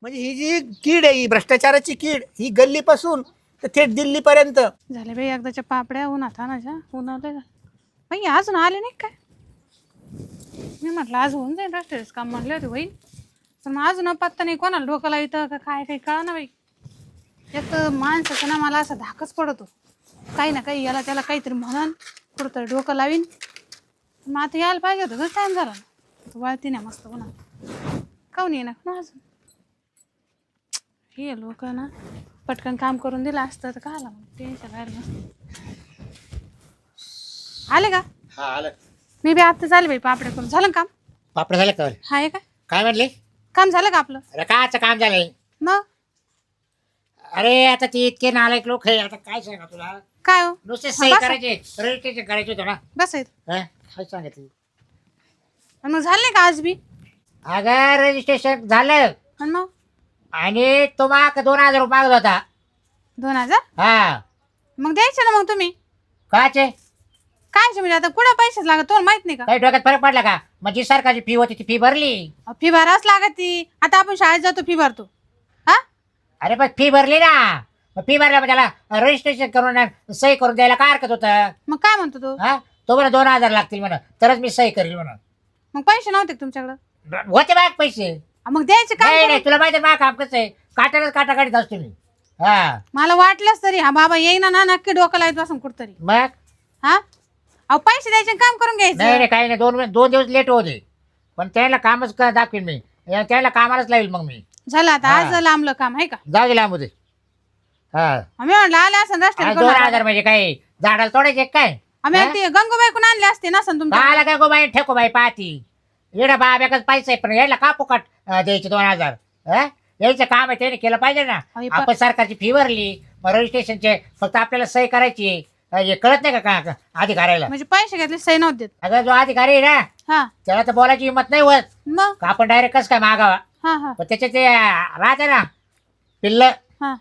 म्हणजे ही जी कीड आहे, ही भ्रष्टाचाराची कीड, ही गल्लीपासून तर थेट दिल्लीपर्यंत. झाले बाई एकदाच्या पापड्या उन्हात आणायच्या उन्हावले बाई अजून आले नाही काय. मी म्हटलं आज होऊन जाईल रस्त्याच काम म्हणले होते होईल, पण मग अजून पत्ता नाही. कोणाला डोकं लावितं का काय काही कळा ना बाई. एक तर माणसाचं ना मला असा धाकच पडतो, काही ना काही याला त्याला काहीतरी म्हणून कुठंतरी डोकं लावीन. मग आता यायला पाहिजे होतं का टाईम झाला ना, वळती नाही मस्त उन्हात काऊन ये ना अजून. हे लोक ना पटकन काम करून दिलं असतं तर काय आला मग टेन्शन राहिलं नसतं. आले का? हा आलं. मी बी आता चालले बाई पापड्या करून. झालं का काम? पापड झालं का? हाय का काय म्हणले? काम झालं का आपलं? अरे कायचं काम झालंय? मग अरे आता ती इतके नालायक लोक आहे, आता काय सांगा तुला. काय हो नुसते हा, सही बसा. करायचे, रजिस्ट्रेशन करायचे होतं ना. बस आहेत. काय सांगितलं? मग झालं नाही का आज बी? अगं रजिस्ट्रेशन झालं आणि मग आणि तो माग 2000 रुपये मागत होता. 2000 हा मग द्यायचे ना मग तुम्ही. काचे काय म्हणजे आता कुठं पैसेच लागत तुम्हाला माहित नाही का? काही डोक्यात फरक पडला का? मग जी सरकारची फी होती ती फी भरली. फी भरावच लागत ती. आता आपण शाळेत जातो फी भरतो. हा अरे पण फी भरली ना. फी भरल्या मग त्याला रजिस्ट्रेशन करून सही करून द्यायला काय हरकत होतं? मग काय म्हणतो तो? हा तो म्हणा 2000 लागतील म्हणा तरच मी सही करेल म्हणा. मग पैसे नव्हते का तुमच्याकडे? होते बाग पैसे. मग द्यायचे नाही काय? नाही तुला माहिती आहे काम कसं आहे, काटाच काटा काढीत असतो मी. हा मला वाटलंच तरी हा बाबा येईना ना नक्की डोकं लावत बसून कुठतरी. मग हा अहो पैसे द्यायचे आणि काम करून नाही घ्यायचं. नाही काही नाही, दोन दिवस लेट होते पण त्याला कामच दाखवीन मी. त्याला कामालाच लावेल मग मी. झालं आता हा. आज लांबलं काम आहे का? जाऊ दे लांबू दे. हा आम्ही म्हणलं आले असं रस्त्याने 2000 म्हणजे काय झाडाला तोडायचे काय? आम्ही ते गंगूबाई कोण आणले असते ना सण तुमच्या. काला काय गो बाई ठेको बाई पाहती येडा बाब्याकच पैसे आहे, पण यायला का फुकट द्यायचे 2000? यायचं काम आहे त्याने केलं पाहिजे ना. अरे आपण सरकारची फी भरली, मग रजिस्ट्रेशनचे फक्त आपल्याला सही करायची. हे कळत नाही का अधिकाऱ्याला? म्हणजे पैसे घेतले सही नव्हते देत. अगं जो अधिकारी आहे ना हा त्याला तर बोलायची हिंमत नाही होत मग का आपण डायरेक्ट कसं काय मागावा. हा हा पण त्याचे ते राहते ना पिल्ल हा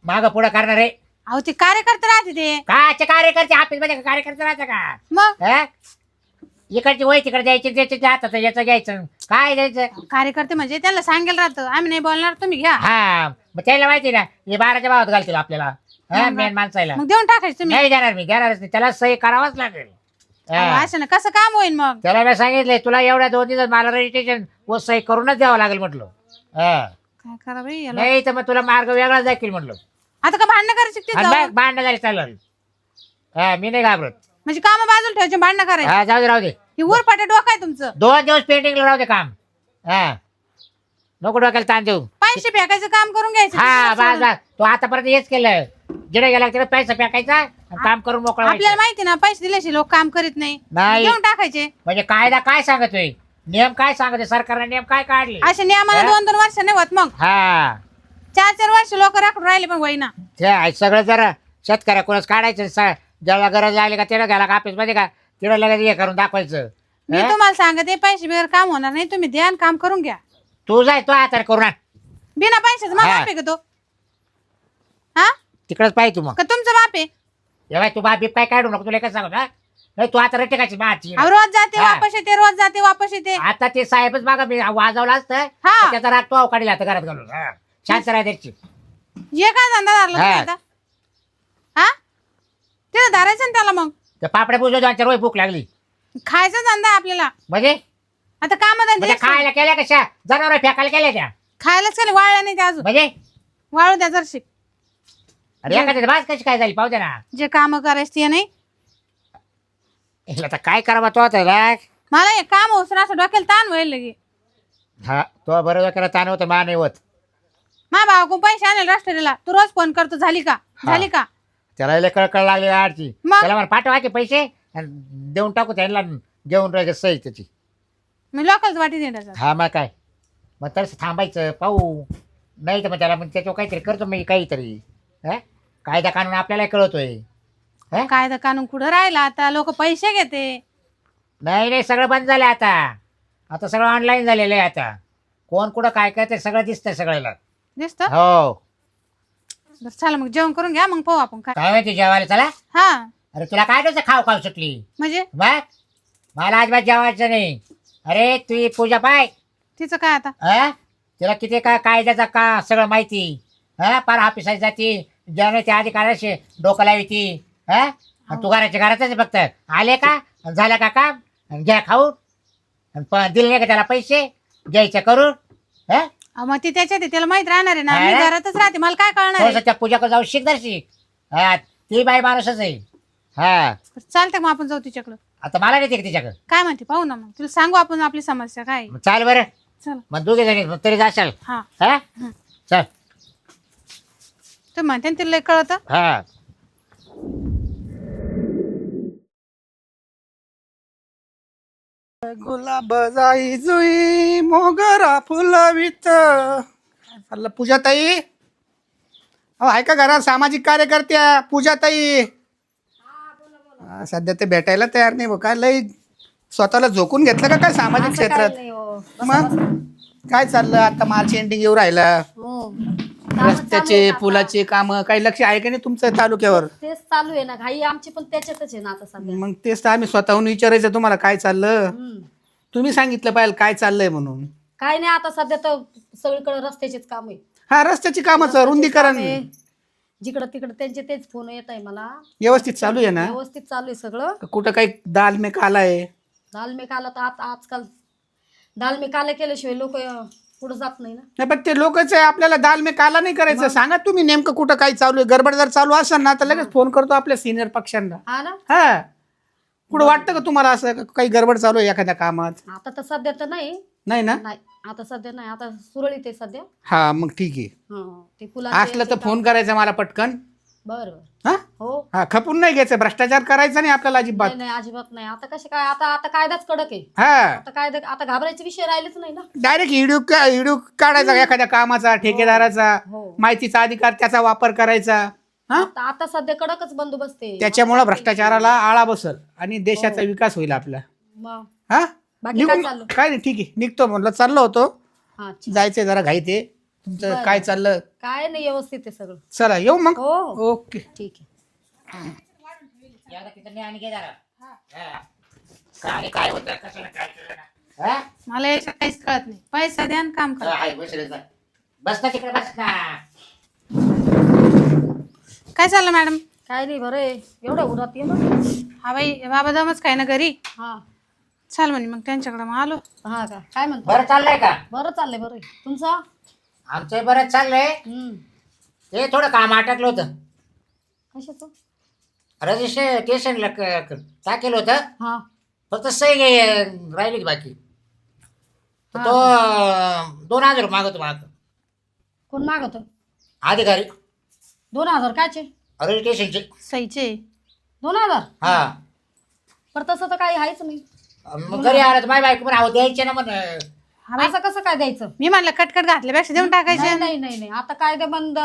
माग पुढं करणार आहे. अहो ते कार्यकर्ते राहते ते. काचे कार्यकर्ते ऑफिस मध्ये कार्यकर्ते राहते का? मग इकडची वय तिकडे द्यायची, त्याच्या हातात याचं घ्यायचं काय द्यायचं. कार्यकर्ते म्हणजे त्याला सांगेल राहतं आम्ही नाही बोलणार तुम्ही घ्या. हा मग त्याला माहिती ना हे 12च्या भावात घालतील आपल्याला. मेन माणसाला मग देऊन टाकायचं तुम्ही. नाही देणार, मी देणारच नाही. त्याला सही करावाच लागेल. अहो, असं ना कसं काम होईल मग? त्याला मी सांगितलंय तुला एवढ्या 2 दिवसात मला रजिस्ट्रेशन व सही करूनच द्यावं लागेल म्हटलं. काय करा बाई याला. नाही तर मग तुला मार्ग वेगळा दाखील म्हटलं. आता का भांडणं करायची ते आणि जाऊन? बघ भांडणं झाली चालेल. मी नाही घाबरत. म्हणजे काम बाजूला ठेवायचे भांडणं करायची? हा जाऊ दे राहू दे. हे उरपाटे डोकं आहे तुमचं. 2 दिवस पेंटिंगला राहू दे काम. नको डोक्याला ताण देऊ. पैसे फेकायचं काम करून घ्यायचं. हा दुसरं बस सोडून. बस तू आतापर्यंत हेच केलं. जिडे गेला तिकडे पैसा फेकायचा आणि काम करून मोकळा आपल्याला व्हायचं. माहिती ना पैसे दिल्याशी लोक काम करीत नाही. नाही. देऊन टाकायचे. म्हणजे कायदा काय सांगतोय, नियम काय सांगतोय, सरकारने नियम काय काढले? असे नियमाला हा? 2-2 वर्ष नाही होत मग. हा 4-4 वर्ष लोक राखून राहिले पण होईना. ते आहे सगळं जरा शेतकऱ्याकडूनच काढायचं. ज्याला गरज लागली का तिला घ्यायला का ऑफिस मध्ये का तिला लगेच हे करून दाखवायचं. मी तुम्हाला सांगते पैसे बिगर काम होणार नाही. तुम्ही द्या आणि काम करून घ्या. तू जाय तो आता करू ना बिना पैशाचं मग हा. बाप आहे का तो? हा तिकडच पाहिजे तू. मग का तुमचा बाप आहे? एवढा तू बाबी काय काढू नको, तुला काय सांगू ना. नाही तू आता रेटेकाची माझी. अहो, रोज जाते हा. वापस येते, रोज जाते वापस येते. आता ते साहेबच मागा मी वाजवलं असतं हा. तर त्याचा राग तो अवकाडीला आता घरात घालून. शांत राहा त्याची. ये काय धंदा धरला तुम्ही हा. आता? हा तिथं धरायचं ना त्याला. मग त्या पापड्या बुजव 2-4 रोज भूक लागली खायचा धंदा आहे आपल्याला. म्हणजे आता काम म्हणजे खायला केल्या कशा जनावर फेकायला केल्या त्या खायलाच केलं, वाळल्या नाही त्या अजून. म्हणजे. वाळू द्या जरशी. अरे एखाद्या भास कशी काय झाली पाहू दे ना. जे काम करायचे ते नाही. हिला आता काय करावं तो आता राग. मला हे काम होऊन असं डोक्याला ताण व्हायला लगे. हा तो बरोबर करा ताण होतं मा नाही होत. मा भावा पैसे आणले राष्ट्रीयला तू रोज फोन करतो. झाली का? हा. झाली का? त्याला लय कळकळ लागली आडची. मग? त्याला मला पाठवा की पैसे आणि देऊन टाकू त्यांना जेवण राहायचं सही त्याची. मी लोकलच वाटी देण्याचं. हा मग काय मग तसं थांबायचं पाहू. नाही तर मग त्याला मग त्याच्यावर काहीतरी करतो मी काहीतरी. कायदा कानून आपल्याला कळतोय. कायदा कानून कुठं राहिला आता? लोक पैसे घेते. नाही नाही सगळं बंद झालं आता. आता सगळं ऑनलाईन झालेलं आहे. आता कोण कुठं काय करते सगळं दिसतंय सगळ्याला. दिसत. हो चला मग जेवण करून घ्या मग पाहू आपण काय. काय माहिती जेवायला चला. हा अरे तुला काय डोसं खाऊ खाऊ सुटली म्हणजे बघ. मला अजिबात जेवायचं नाही. अरे तुझी पूजा पाय. तिचं काय आता? तिला किती काय कायद्याचा का सगळं माहिती. हा पार ऑफिसात जाती ज्याने त्या अधिकाऱ्याशी डोकं लावी ती. हा आणि तू घराच्या घरातच आहे फक्त. आले का झालं का काम आणि घ्या खाऊ आणि दिले नाही का त्याला पैसे घ्यायचे करून. हा मग ती त्याच्यात आहे, त्याला माहित राहणार आहे ना, मी हा? घरातच राहते, मला काय कळणार थोडंसं आहे? त्या पूजाकडे जाऊ शिक. हा ती बाई माणूसच आहे. हा चालतंय मग आपण जाऊ तिच्याकडं. आता मला नाही ते तिच्याकडे. काय म्हणते पाहू ना, मग तुला सांगू आपण आपली समस्या काय आहे. चाल बरं चल. मग दोघे जणी तरी जाशाल. हा हा चल. ते म्हणते ना, तिला लय कळतं. हा गुलाब जाई जुई मोगरा फुलवित. चाललं पूजाताई? अहो आहे का घरात सामाजिक कार्यकर्त्या? पूजाताई सध्या ते भेटायला तयार नाही बघ. काय लय स्वतःला झोकून घेतलं का काय सामाजिक क्षेत्रात? मग काय चाललं आता? मार्च एंडिंग येऊ राहिला, रस्त्याचे पुलाचे काम काही लक्ष आहे का नाही तुमचं तालुक्यावर? तेच चालू आहे ना, घाई आमची पण त्याच्यातच आहे ना आता सध्या. मग तेच तर आम्ही स्वतःहून विचारायचं तुम्हाला काय चाललं. तुम्ही सांगितलं पाहिजे काय चाललंय म्हणून. काय नाही आता सध्या तर सगळीकडे रस्त्याचेच काम आहे. हा रस्त्याची कामाचं रुंदीकरण जिकडं तिकडं त्यांचे तेच फोन येत आहे मला. व्यवस्थित चालू आहे ना? व्यवस्थित चालू आहे सगळं. कुठं काही दाल में काला आहे? दाल में काला तर आता आजकाल दाल में काला केल्याशिवाय लोक पुढे जात नाही ना. नाही पण ते लोकच आहे, आपल्याला दाल में काला नाही करायचं. सांगा तुम्ही नेमकं कुठं काही चालू आहे. गडबड जर चालू असेल ना तर लगेच फोन करतो आपल्या सिनियर पक्षांना. हा ना. हा कुठं वाटतं का तुम्हाला असं काही गडबड चालू आहे एखाद्या कामात? आता तर सध्या तर नाही. नाही ना? नाही आता सध्या नाही, आता सुरळीत आहे सध्या. हा मग ठीक आहे. ते असलं तर फोन करायचा मला पटकन. बरं हा हो. हा खपून नाही घ्यायचं, भ्रष्टाचार करायचा नाही आपल्याला अजिबात. नाही नाही अजिबात नाही. आता कसे काय आता आता कायदाच कडक आहे. हा आता कायदा आता घाबरायचे विषय राहिलेच नाही ना. डायरेक्ट हिडू काढायचा एखाद्या कामाचा, ठेकेदाराचा, हो. माहितीचा अधिकार त्याचा वापर करायचा. हा आता सध्या कडकच बंदोबस्त आहे. त्याच्यामुळे भ्रष्टाचाराला आळा बसल आणि देशाचा विकास होईल आपला. मग हा बाकी काय निघून चाललं? काय नाही ठीक आहे निघतो म्हणलं. चाललो होतो, हा अच्छा. जायचंय जरा घाईत आहे. तुमचं बरं. काय चाललं? काय नाही व्यवस्थित आहे सगळं. चला येऊ मग. हो हो ओके. ठीक आहे. आणि घे जरा. हा. काय होतं कशाला काय केलं ना. हा? मला याच्यात काहीच कळत नाही. पैसा द्या आणि काम करा. आहे, बसेल जा. बस ना तिकडे बस ना. काय चाललं मॅडम? काय नाही बरं आहे. एवढं उरात ये ना. हा बाई बाबा दमच काय ना घरी. हा चाल म्हणे मग त्यांच्याकडे मग आलो. हा का काय म्हणतो? बरं चाललंय का? बरं चाललंय बरं आहे. तुमचं? आमचं बरंच चाललंय. ते थोडं काम अटकलं होतं. कशाचं? रजिस्ट्रेशनला काय केलं होतं. हा फक्त सही राहिली बाकी. तर तो 2,000 मागवतो मला कोण मागत? अधिकारी 2,000 कायचे? रजिस्ट्रेशनचे. सईचे 2,000? हा पण तसं तर काही आहेच नाही. मग घरी आलं तर माझी बायको पण आहो द्यायचे ना म्हण. हा बाई, असं कसं काय द्यायचं? मी म्हणलं कटकट घातल्यापेक्षा देऊन टाकायचे. नाही नाही नाही नाही आता कायदे बंद.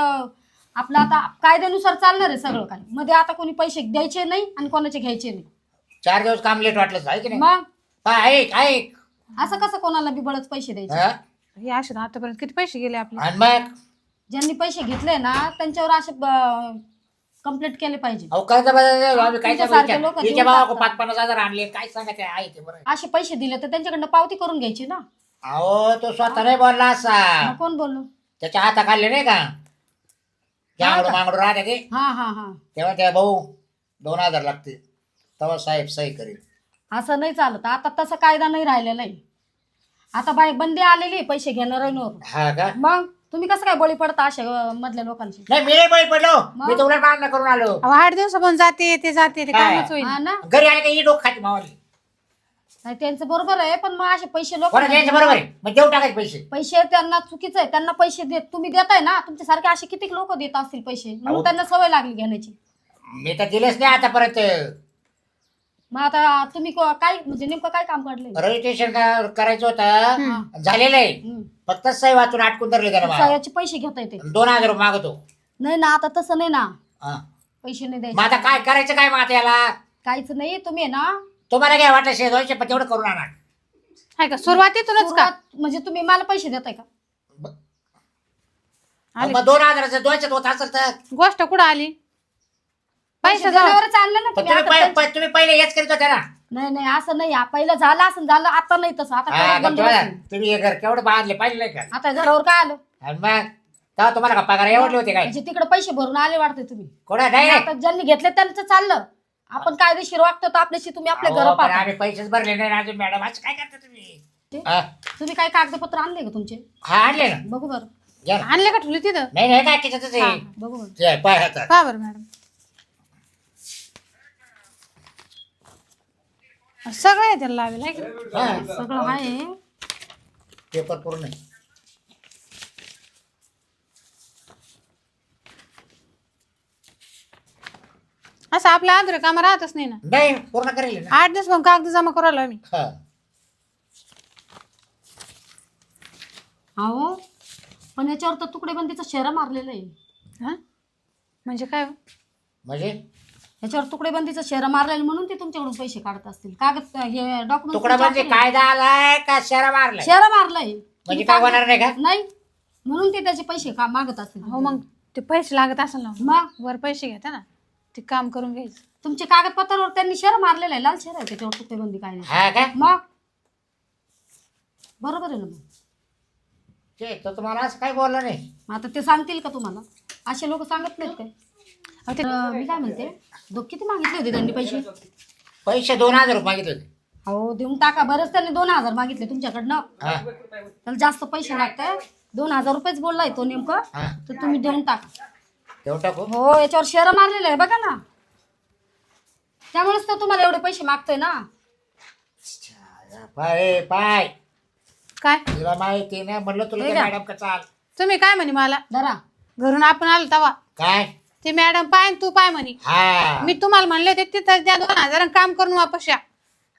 आपलं आता कायद्यानुसार चालणार आहे सगळं काही. मध्ये आता कोणी पैसे द्यायचे नाही आणि कोणाचे घ्यायचे नाही. 4 दिवस काम लेट वाटलं आहे की नाही. मग ऐक ऐक. असं कसं कोणाला बिबळच पैसे द्यायचे? हा? हे असे ना आतापर्यंत किती पैसे गेले आपले. आणि मग ज्यांनी पैसे घेतले ना त्यांच्यावर असे कंप्लेंट केले पाहिजे. अहो कर्ज आम्ही काय तुमच्यासारखे लोकं हिच्या देऊन भावा टाकतात. 50,000 आणले काय सांगा काय आहे ते बरं. असे पैसे दिले तर त्यांच्याकडनं पावती करून घ्यायची ना. अहो तो स्वतः नाही बोलला असा. मग कोण बोललो? त्याच्या हाता खाल्ले नाही का त्याकडून मागडून राहते ते. हा हा हा तेव्हा त्या भाऊ 2,000 लागते तेव्हा साहेब सही करेल. असं नाही चालत. आता तसा कायदा नाही राहिलेला आहे. आता बाई बंदी आलेली आहे पैसे घेणाऱ्यांवर. हा का? मग तुम्ही कसं काय बळी पडता अशा मधल्या लोकांची? नाही मी नाही बळी पडलो. मी तर उलट मागणं करून आलो. अहो 8 दिवसापासून जाते ते कामच होईल. हा ना. घरी आले का ही डोक खाती मावाली. नाही त्यांचं बरोबर आहे पण मग असे पैसे लोक कोणा द्यायचं बरोबर आहे मग देऊ टाकायचे पैसे. पैसे त्यांना चुकीचं आहे. त्यांना पैसे देत तुम्ही देताय ना. तुमच्यासारखे असे किती लोक देत असतील पैसे म्हणून अहो. त्यांना सवय लागली घेण्याची. मी तर दिलेच नाही आतापर्यंत. मग आता तुम्ही काय म्हणजे नेमकं काय काम काढलंय? रजिस्ट्रेशन करायचं होतं झालेलं आहे. फक्त सही वाचून अटकून धरले त्याला मला. याचे पैसे घेता येते? 2,000 मागतो. नाही ना आता तसं नाही ना. हा. पैसे नाही मग द्यायचे. आता काय करायचं काय मग आता याला. काहीच नाही. तुम्ही आहे ना तुम्हाला काय वाटलं 200 पण तेवढं करून आणा. हाय का सुरुवातीतूनच का? सुरुवात म्हणजे तुम्ही मला पैसे देताय का? आले. मग 2,000 द्वायच्यात होत असेल तर गोष्ट कुठं आली? पैसे पैसा जाऊ. दिल्यावरच आणलं ना पण तुम्ही. आता तुम्ही पहिले हेच करीत होते ना नाही नाही असं नाही पहिलं झालं असं झालं आता नाही तसं आता हा, परत बंद गप्प बसा. होईल. तुम्ही हे घर केवढं बांधले पाहिजे नाही का आता घरावर काय आलं आणि मग तेव्हा तुम्हाला का पगार एवढले होते काय म्हणजे तिकडे पैसे भरून आले वाटते तुम्ही कोणा नाही आता ज्यांनी घेतले त्यांचं चाललं आपण कायदेशीर वागतो तर आपल्याशी तुम्ही आपल्या घर अहो, पण पाहता आम्ही पैसेच भरले नाही अजून मॅडम असं काय करता तुम्ही हा, तुम्ही काय कागदपत्र आणले का तुमचे हा आणले ना बघू बरं घ्या ना. आणले का ठेवले तिथं नाही नाही काय त्याच्यातच हा, आहे बघू बरं ते आहे, पाय हातात पहा बरं मॅडम सगळं आहे त्याला लावेल आहे की? हा, सगळं आहे पेपर पूर्ण आहे. असं आपल्या आधार काम राहतच नाही ना नाही पूर्ण करेल ना 8 दिवस मग कागद जमा करायला आम्ही हा. अहो पण याच्यावर तर तुकडे बंदीचं शेरा मारलेलं आहे हा म्हणजे काय हो? म्हणजे याच्यावर तुकडे बंदीचं शेरा मारलेलं म्हणून ते तुमच्याकडून पैसे काढत असतील कागद हे तुकडा म्हणजे डॉक्युमेंट कायदा आलाय का शेरा मारलाय शेरा मारलंय म्हणजे काय होणार नाही का नाही म्हणून ते त्याचे पैसे का मागत असतील हो मग ते पैसे लागत असेल ना मग वर पैसे घेता ना ते काम करून घ्यायचं तुमच्या कागदपत्रावर त्यांनी शेरा मारलेला आहे लाल शेरा आहे त्याच्यावर तुकडे बंदी काय नाही हा का मग बरोबर आहे ना मग ते तर तुम्हाला असं काय बोललं नाही मग आता ते सांगतील का तुम्हाला असे लोक सांगत नाहीत काय तर मी काय म्हणते किती मागितले होते त्यांनी पैसे पैसे 2000 रुपये मागितले होते हो देऊन टाका बरंच त्यांनी 2000 मागितले तुमच्याकडनं हा त्याला जास्त पैसे लागतात 2000 रुपयेच बोललाय तो नेमकं हा तर तुम्ही देऊन टाका तेवढं टाकू हो याच्यावर शेअर मारलेलं आहे बघा ना त्यामुळेच तर तुम्हाला एवढे पैसे मागतोय ना पाय पाय काय तुला माहिती ना म्हणलं तुला हे ते का? मॅडम का चाल तुम्ही काय म्हणे मला धरा घरून आपण आलो तवा काय ते मॅडम पाय आणि तू पाय म्हणे हा मी तुम्हाला म्हणले होते तिथं त्या 2000 काम करून वापस या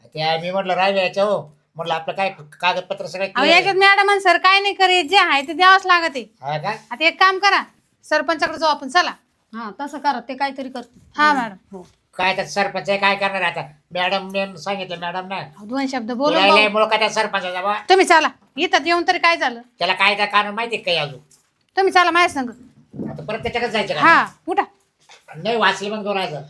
ते मी म्हटलं राहिले याच्या हो म्हटलं आपलं काय कागदपत्र सगळे अहो clear याच्यात मॅडम सर काय नाही करे जे आहे ते द्यावंच लागत आहे आहे. हा का आता एक काम करा सरपंचाकडे जाऊ आपण चला हा तसं करा ते काहीतरी करते हा मॅडम हो काय त्या सरपंच आहे, काय करणार आता मॅडम सांगितलं मॅडम ना अहो, 2 शब्द बोलून भाऊ. मुळे का त्या सरपंचाचा बा तुम्ही चला इथं येऊन तरी काय झालं त्याला काय त्या कारण माहिती आहे काही अजून तुम्ही चला माझ्या संग आता परत त्याच्याकडे जायचं का हा उठा नाही वाचले मग 2000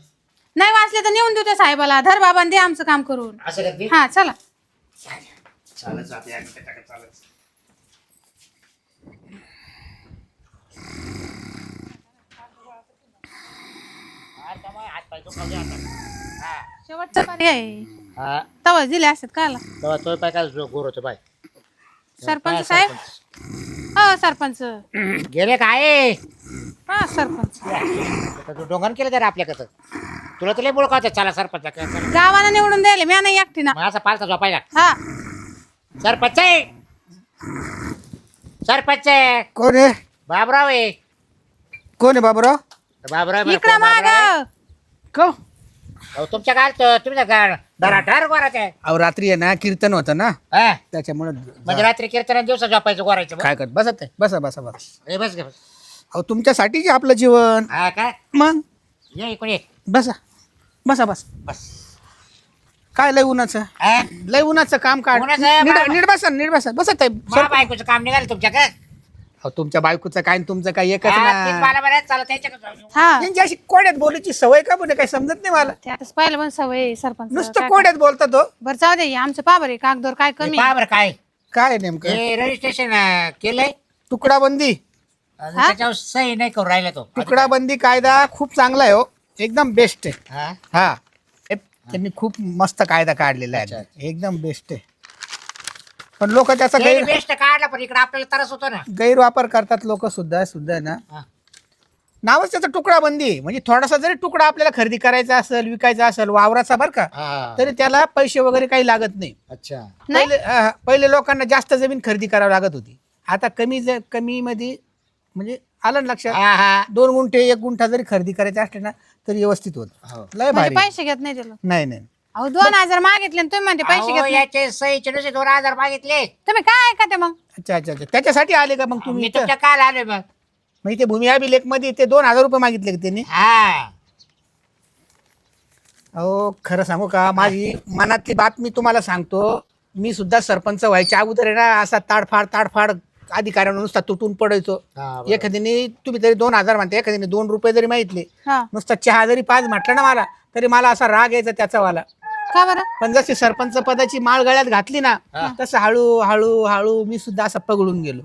नाही वाचले तर नेऊन देऊ त्या साहेबाला धर बाबा दे आमचं काम करून असं करते हा चला चालत जाते आणि त्याच्याकडे चालत हात पाय दुखावले आता. हा. शेवटचा पर्याय आहे. हा. तवा दिले असतात काला तेव्हा तो पाय काय गोर होतो बाय सरपंच साहेब हो सरपंच गेले काय हा सरपंच तू डोंगण केलं जरा आपल्याकडं तुला तर लय मुळ काय चला सरपंच गावाला निवडून द्यायला मी नाही एकटी ना माझा पालता झोपायला हा सरपंच आहे सरपंच आहे कोण आहे बाबराव आहे कोण आहे बाबूराव बाबराव इकडं माग को अहो, तुमच्या गाल तुमच्या गाल डराठार गोराच आहे अहो रात्री आहे ना कीर्तन होतं ना हा? त्याच्यामुळे म्हणजे रात्री कीर्तन दिवसा झोपायचं गोरायचं बरं? काय करत बसत आहे बसा बसा बसा ए, बस गे बस अहो तुमच्यासाठीच आहे आपलं जीवन हा काय मग ये इकडे ये. बसा बसा बस बस काय लय उन्हाचं हा? लय उन्हाचं काम काढ उन्हाचं आहे, नीट बाबा. नीट बसा नीट बसा बसत आहे मा बायकोचं काम निघालं तुमच्याकडे अहो तुमच्या बायकोचं काय आणि तुमचं काय एकच हा, तीच ना मला बरं चालत त्याच्याकडे जाऊ. हा त्यांची अशी कोड्यात बोलायची सवय का पण काही समजत नाही मला ते आताच पाहिलं पण सवय आहे, सरपंच नुसतं काय कोड्यात बोलता तो बरं जाऊ दे आमचं पाबर आहे कागदोर काय हे कमी पहा बरं काय काय आहे नेमकं हे रजिस्ट्रेशन केलंय तुकडा बंदी आणि त्याच्यावर सही नाही करून राहिला तो तुकडा बंदी कायदा खूप चांगला आहे हो एकदम बेस्ट आहे हा हा त्यांनी खूप मस्त कायदा काढलेला अच्छा, आहे एकदम बेस्ट आहे पण लोक त्याचा गैर बेस्ट काढला पण इकडे आपल्याला त्रास होतो ना गैरवापर करतात लोक सुद्धा सुद्धा ना हा. नावच त्याचा तुकडा बंदी आहे. म्हणजे थोडासा जरी तुकडा आपल्याला खरेदी करायचा असेल विकायचा असेल वावराचा बरं का हा. तरी त्याला पैसे वगैरे काही लागत नाही अच्छा पहिले लोकांना जास्त जमीन खरेदी करावी लागत होती आता कमी मध्ये म्हणजे आलं ना लक्षात हा हा 2 गुंठे 1 गुंठा जरी खरेदी करायचे असले ना तरी व्यवस्थित होत हो. लय म्हणजे भारी पैसे घेत नाही त्याला नाही नाही अहो 2000 मागितले आणि तुम्ही म्हणते पैसे अहो, घेत नाही याचे सहीचे नुसते 2000 मागितले तुम्ही काय ऐका ते मग अच्छा अच्छा अच्छा त्याच्यासाठी आले का मग तुम्ही मी इथं? तुमच्या काल आलोय मग मग इथे भूमी अभिलेख मध्ये ते 2000 रुपये मागितले का त्यांनी हा अहो खरं सांगू का माझी मनातली बात मी तुम्हाला सांगतो मी सुद्धा सरपंच व्हायच्या अगोदर आहे ना असा ताडफाड अधिकाऱ्यांना नुसता तुटून पडायचो हा, बरोबर. एखाद्याने तुम्ही तरी 2000 म्हणता एखाद्याने 2 रुपये जरी मागितले हा नुसता चहा जरी 5 म्हटलं ना मला तरी मला असा राग यायचा त्याचा वाला का बरं? पण जशी सरपंच पदाची माळ गळ्यात घातली ना तसं हळू हळू हळू मी सुद्धा असं पगळून गेलो.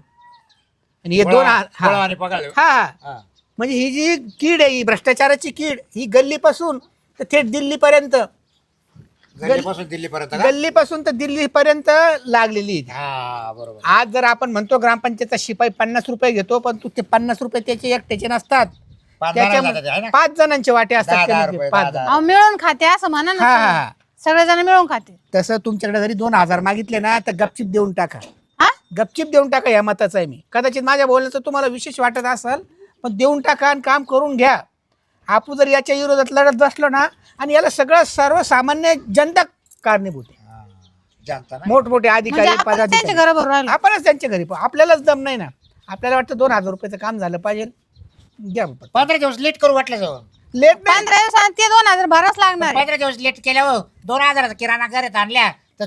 आणि हे गोळावाने पगाळले. हा हा. म्हणजे ही जी कीड आहे, ही भ्रष्टाचाराची कीड, ही गल्लीपासून तर थेट दिल्लीपर्यंत, गल्लीपासून दिल्लीपर्यंत का? गल्लीपासून तर दिल्लीपर्यंत लागलेली आहे. हा बरोबर. आज जर आपण म्हणतो ग्रामपंचायतचा शिपाई 50 रुपये घेतो, पण तू ते 50 रुपये त्याचे एकट्याचे नसतात, 5 जणांना त्याच्या जातात, है ना? 5 जणांचे वाटे असतात. 10,000 कमीत कमी रुपये, 5 10,000. अहो मिळून खाते असं म्हणा ना हा, तुम्ही. हा. सगळेजण मिळून खाते. तसं तुमच्याकडे जरी 2,000 मागितले ना तर गपचिप देऊन टाका. हा गपचिप देऊन टाका, या मताचा आहे मी. कदाचित माझ्या बोलण्याचं तुम्हाला विशेष वाटत असेल, पण देऊन टाका आणि काम करून घ्या. आपण जर याच्या विरोधात लढत बसलो ना, आणि याला सगळं सर्वसामान्य जनता कारणीभूत आहे. हा. जानता ना? मोठमोठे म्हणजे अधिकारी आपण त्यांच्या पदाधिकारी घराबरोबर राहिलो. आपणच त्यांच्या घरी पाहू. आपल्यालाच दम नाही ना. आपल्याला वाटतं 2,000 रुपयाचं काम झालं पाहिजे, घ्या बाबा. 15 दिवस लेट करू वाटलं जाऊन. लेट नाही. 15 दिवसात ते 2000 भरावच लागणार आहे. 15 दिवस लेट केल्यावर 2,000 किराणा घरात आणल्या तर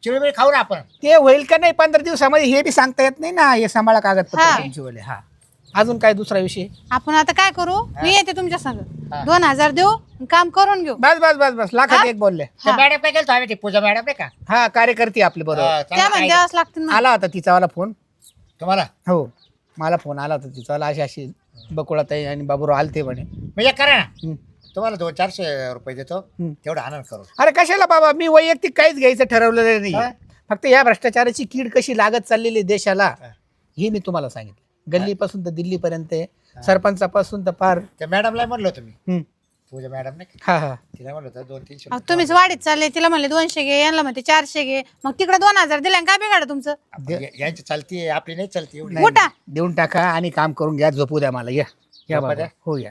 चिळबिळ खाऊ ना आपण. ते होईल का नाही 15 दिवसामध्ये हे बी सांगता येत नाही ना. हे सांभाळा कागदपत्र हा. तुमचेवाले. हा, अजून काय दुसरा विषय? आपण आता काय करू, मी येते तुमच्या संग. हा. 2000 देऊ आणि काम करून घेऊ. बस बस बस बस, लाखात एक बोलले. तर मॅडम काय केलं आम्ही, ती पूजा मॅडम नाही का? हा, कार्यकर्ते आपले बरोबर. हा, त्या चांगलं म्हणजे काय- द्यावंच लागतील ना. आला होता तिचावाला फोन. तुम्हाला हो, मला फोन आला होता तिचावाला. अशी अशी बकुळाताई आणि बाबूराव आलते म्हणे. म्हणजे करा ना, हं. तुम्हाला 200-400 रुपये देतो, हं. तेवढं आनंद करू. अरे कशाला बाबा, मी वैयक्तिक काहीच घ्यायचं ठरवलेलं नाही. हा? फक्त या भ्रष्टाचाराची कीड कशी लागत चाललेली आहे देशाला, हा. हे मी तुम्हाला सांगितलं. गल्लीपासून तर दिल्लीपर्यंत आहे, सरपंचापासून तर पार. त्या मॅडमला म्हणलं होतं मी, हं. पूजा मॅडम नाही का? हा हा. तिला म्हणलं होतं 200-300 अहो, तुम्हीच वाढीत चालले. तिला म्हणले 200 घे, यांना म्हणते 400 घे. मग तिकडे 2000 दिले आणि काय बिघाड तुमचं? यांची चालती आपली नाही चालती एवढी. नाही, उठा. देऊन टाका आणि काम करून घ्या. झोपू द्या मला. या या झोपा बाबा. द्या? हो या.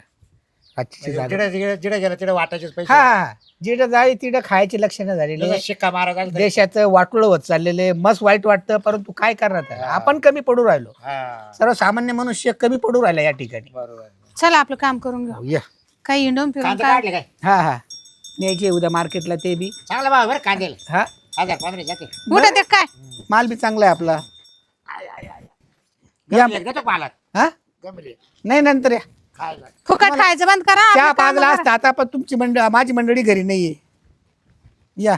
आजची म्हणजे जागा. जिडे गेलं तिडे वाटायचेच पैसे. हा हा. जिथं जाई तिथं खायची लक्षणं झालेली जसं आहे. शिक्का मारा झाला तरी- देशाचं वाटोळं होत चाललेलं आहे. मस्त वाईट वाटतं, परंतु काय करणार आहे? आपण कमी पडू राहिलो. हा सर्वसामान्य मनुष्य कमी पडू राहिला या ठिकाणी. बरोबर. चला आपलं काम करून घेऊ. या. काही हिंडून फिरून कांदे काय काढले काय? हा हा. न्यायचे उद्या मार्केटला ते बी. चांगला भाव बरं कांद्याला. हा, 1000-1500 जाते. उठा ते काय. माल बी चांगला आहे आपला. या. गंभीर घेतो पाला. हा, गंभीर नाही नंतर या. खायला. फुकट खायचं बंद करा. चहा आपलं काम पाजला करा. असता आता, पण तुमची माझी मंडळी घरी नाहीये. या.